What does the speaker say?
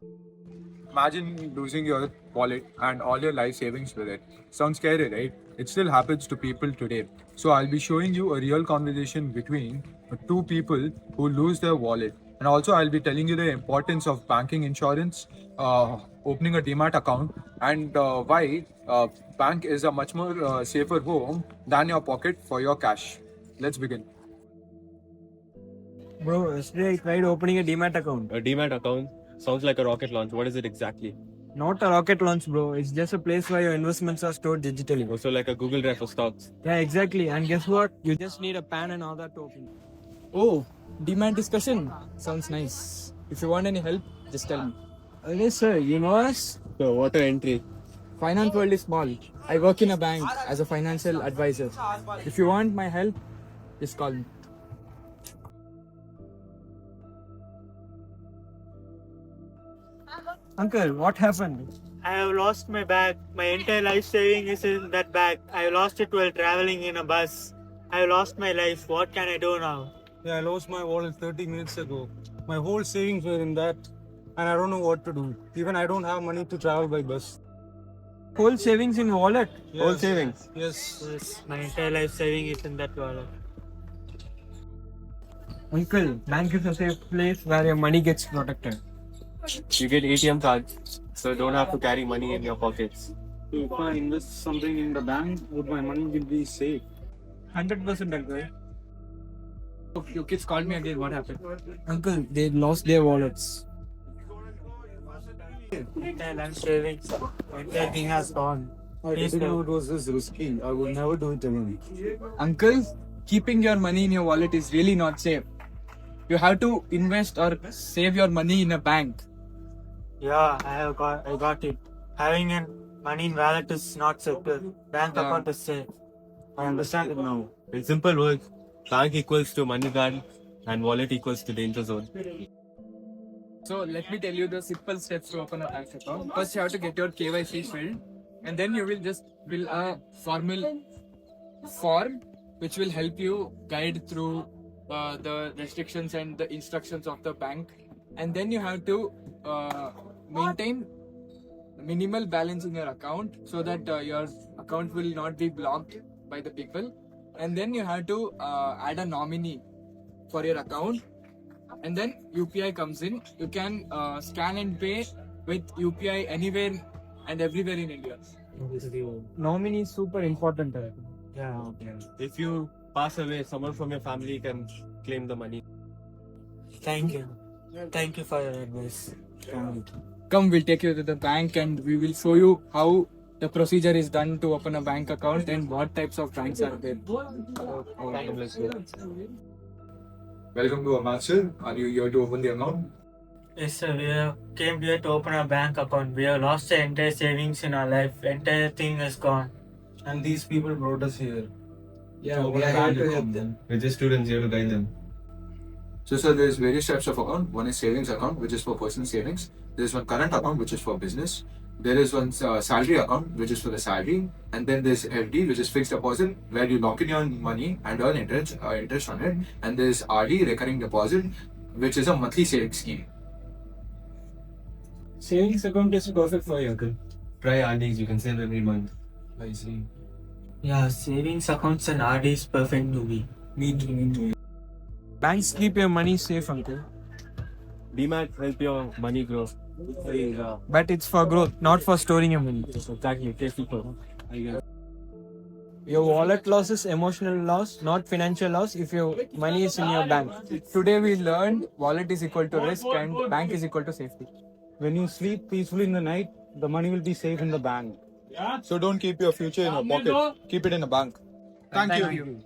Imagine losing your wallet and all your life savings with it. Sounds scary, right? It still happens to people today. So I'll be showing you a real conversation between two people who lose their wallet. And also I'll be telling you the importance of banking insurance, opening a demat account, and why bank is a much more safer home than your pocket for your cash. Let's begin. Bro, yesterday I tried opening a Demat account. A demat account sounds like a rocket launch. What is it exactly? Not a rocket launch, bro. It's just a place where your investments are stored digitally. Also like a Google Drive for stocks. Yeah, exactly. And guess what? You just need a PAN and Aadhaar to open it. Oh, demand discussion. Sounds nice. If you want any help, just tell me. Yes, sir. You know us? So water entry. Finance world is small. I work in a bank as a financial advisor. If you want my help, just call me. Uncle, what happened? I have lost my bag. My entire life saving is in that bag. I lost it while traveling in a bus. I have lost my life. What can I do now? Yeah, I lost my wallet 30 minutes ago. My whole savings were in that, and I don't know what to do. Even I don't have money to travel by bus. Whole savings in wallet. Whole savings. Yes. Yes, my entire life saving is in that wallet. Uncle, bank is a safe place where your money gets protected. You get ATM cards, so don't have to carry money in your pockets. If I invest something in the bank, would my money will be safe? 100% uncle. Your kids called me again. What happened? Uncle, they lost their wallets. Entire life savings. Entire thing has gone. I Please didn't know help. it was this risky. I would never do it again. Uncle, keeping your money in your wallet is really not safe. You have to invest or save your money in a bank. Yeah, I got it. Having money in wallet is not secure. Bank Yeah. account is safe. I understand it now. In simple words, bank equals to money guard and wallet equals to danger zone. So let me tell you the simple steps to open a bank account. First, you have to get your KYC filled, and then you will just fill a formal form which will help you guide through the restrictions and the instructions of the bank. And then you have to maintain minimal balance in your account so that your account will not be blocked by the people. And then you have to add a nominee for your account. And then UPI comes in. You can scan and pay with UPI anywhere and everywhere in India. Nominee is super important. Uncle. Yeah. If you pass away, someone from your family can claim the money. Thank you. Thank you for your advice. Come, we'll take you to the bank and we will show you how the procedure is done to open a bank account and what types of banks are there. Let's go. Welcome to Amansir. Are you here to open the account? Yes, sir. Came here to open a bank account. We have lost the entire savings in our life. Entire thing is gone. And these people brought us here. Yeah, we are here to help them. We're just students here to guide them. So, sir, there's various types of account. One is savings account, which is for personal savings. There's one current account, which is for business. There is one salary account, which is for the salary. And then there's FD, which is fixed deposit, where you lock in your money and earn interest on it. And there's RD, recurring deposit, which is a monthly savings scheme. Savings account is perfect for you, uncle. Try RDs, you can save every month. I see. Yeah, savings accounts and RD is perfect to me. Me too. Banks keep your money safe, uncle. Demat help your money grow. But it's for growth, not for storing your money. Exactly, careful for. Your wallet loss is emotional loss, not financial loss if your money is in your bank. Today we learned wallet is equal to risk and bank is equal to safety. When you sleep peacefully in the night, the money will be safe in the bank. So don't keep your future in your pocket. Keep it in a bank. Thank you.